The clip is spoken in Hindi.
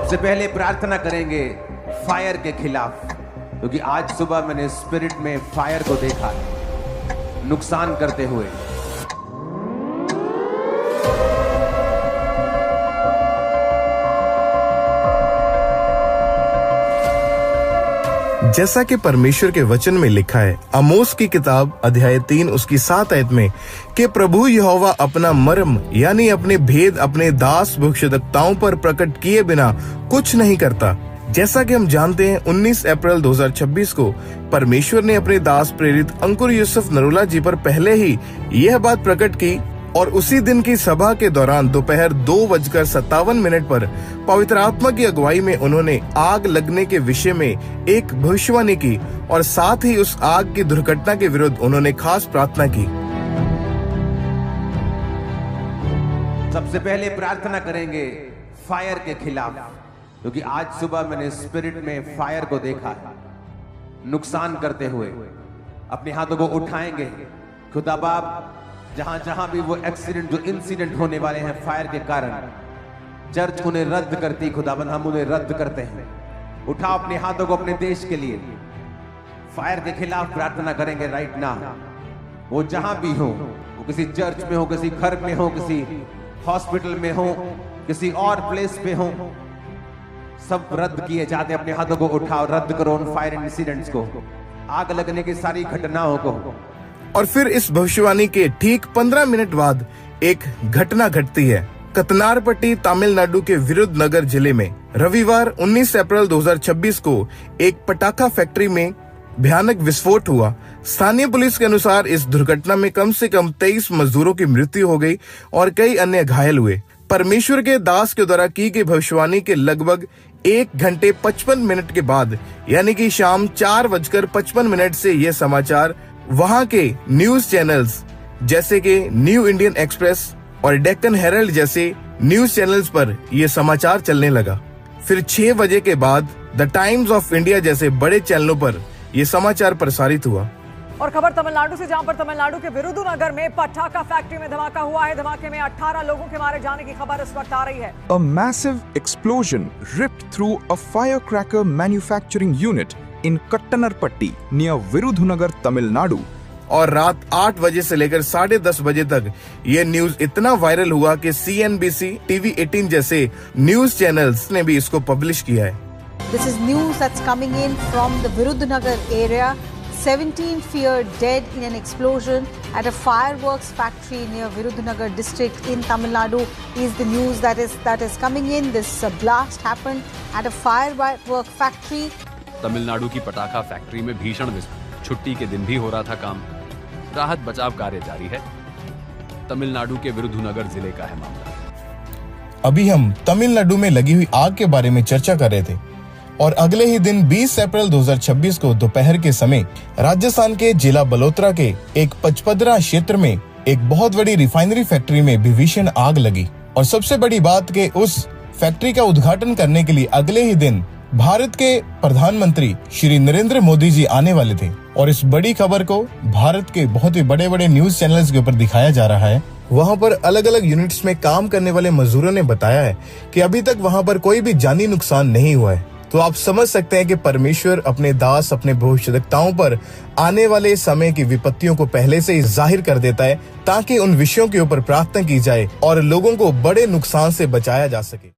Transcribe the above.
सबसे पहले प्रार्थना करेंगे फायर के खिलाफ, क्योंकि आज सुबह मैंने स्पिरिट में फायर को देखा नुकसान करते हुए। जैसा कि परमेश्वर के वचन में लिखा है, आमोस की किताब अध्याय 3 उसकी 7 आयत में कि प्रभु यहोवा अपना मर्म यानी अपने भेद अपने दास भविष्यद्वक्ताओं पर प्रकट किए बिना कुछ नहीं करता। जैसा कि हम जानते हैं 19 अप्रैल 2026 को परमेश्वर ने अपने दास प्रेरित अंकुर यूसुफ नरूला जी पर पहले ही यह बात प्रकट की और उसी दिन की सभा के दौरान दोपहर 2:57 पर पवित्र आत्मा की अगुवाई में उन्होंने आग लगने के विषय में एक भविष्यवाणी की और साथ ही उस आग की दुर्घटना के विरुद्ध उन्होंने खास प्रार्थना की। सबसे पहले प्रार्थना करेंगे फायर के खिलाफ, क्योंकि आज सुबह मैंने स्पिरिट में फायर को देखा नुकसान करते हुए। अपने हाथों को उठाएंगे। खुदा बाप, जहां जहां भी वो एक्सीडेंट जो इंसिडेंट होने वाले हैं फायर के कारण, चर्च उन्हें रद्द करती, खुदाबंद हम उन्हें रद्द करते हैं। उठाओ अपने हाथों को अपने देश के लिए फायर के खिलाफ प्रार्थना करेंगे राइट नाउ। वो जहां भी हो, वो किसी चर्च में हो, किसी घर में हो, किसी हॉस्पिटल में हो, किसी और प्लेस पे हो, सब रद्द किए जाते। अपने हाथों को उठाओ, रद्द करो उन फायर इंसिडेंट्स को, आग लगने की सारी घटनाओं को। और फिर इस भविष्यवाणी के ठीक 15 मिनट बाद एक घटना घटती है। कतनारपट्टी तमिलनाडु के विरुधनगर जिले में रविवार 19 अप्रैल 2026 को एक पटाखा फैक्ट्री में भयानक विस्फोट हुआ। स्थानीय पुलिस के अनुसार इस दुर्घटना में कम से कम 23 मजदूरों की मृत्यु हो गई और कई अन्य घायल हुए। परमेश्वर के दास के द्वारा की गई भविष्यवाणी के लगभग 1 घंटे 55 मिनट के बाद यानी कि शाम 4:55 से यह समाचार वहां के न्यूज चैनल्स जैसे कि न्यू इंडियन एक्सप्रेस और डेक्कन हेरल्ड जैसे न्यूज चैनल्स पर यह समाचार चलने लगा। फिर 6 बजे के बाद द टाइम्स ऑफ इंडिया जैसे बड़े चैनलों पर यह समाचार प्रसारित हुआ। और खबर तमिलनाडु से, जहां पर तमिलनाडु के विरुधुनगर में पटाखा फैक्ट्री में धमाका हुआ है। धमाके में 18 लोगों के मारे जाने की खबर इस वक्त आ रही है। A massive explosion ripped through a firecracker manufacturing unit in Kattanarpatti near Virudhunagar, Tamil Nadu। और रात 8 बजे से लेकर 10:30 बजे तक ये न्यूज इतना वायरल हुआ कि CNBC, TV 18 जैसे न्यूज चैनल्स ने भी इसको पब्लिश किया है। This is news that's coming in from the Virudhunagar area. 17 feared dead in an explosion at a fireworks factory near Virudhunagar district in Tamil Nadu is the news that is coming in. This blast happened at a firework factory. Tamil Nadu की पटाखा फैक्ट्री में भीषण विस्फोट। छुट्टी के दिन भी हो रहा था काम। राहत बचाव कार्य जारी है। तमिलनाडु के विरुधुनगर जिले का है मामला। अभी हम तमिलनाडु में लगी हुई आग के बारे में चर्चा कर रहे थे और अगले ही दिन 20 अप्रैल 2026 को दोपहर के समय राजस्थान के जिला बलोत्रा के एक पचपदरा क्षेत्र में एक बहुत बड़ी रिफाइनरी फैक्ट्री में भी भीषण आग लगी। और सबसे बड़ी बात कि उस फैक्ट्री का उद्घाटन करने के लिए अगले ही दिन भारत के प्रधानमंत्री श्री नरेंद्र मोदी जी आने वाले थे और इस बड़ी खबर को भारत के बहुत ही बड़े बड़े न्यूज चैनल्स के ऊपर दिखाया जा रहा है। वहां पर अलग अलग यूनिट्स में काम करने वाले मजदूरों ने बताया है कि अभी तक वहां पर कोई भी जानी नुकसान नहीं हुआ है। तो आप समझ सकते हैं कि परमेश्वर अपने दास अपने भविष्यद्वक्ताओं पर आने वाले समय की विपत्तियों को पहले से ही जाहिर कर देता है ताकि उन विषयों के ऊपर प्रार्थना की जाए और लोगों को बड़े नुकसान से बचाया जा सके।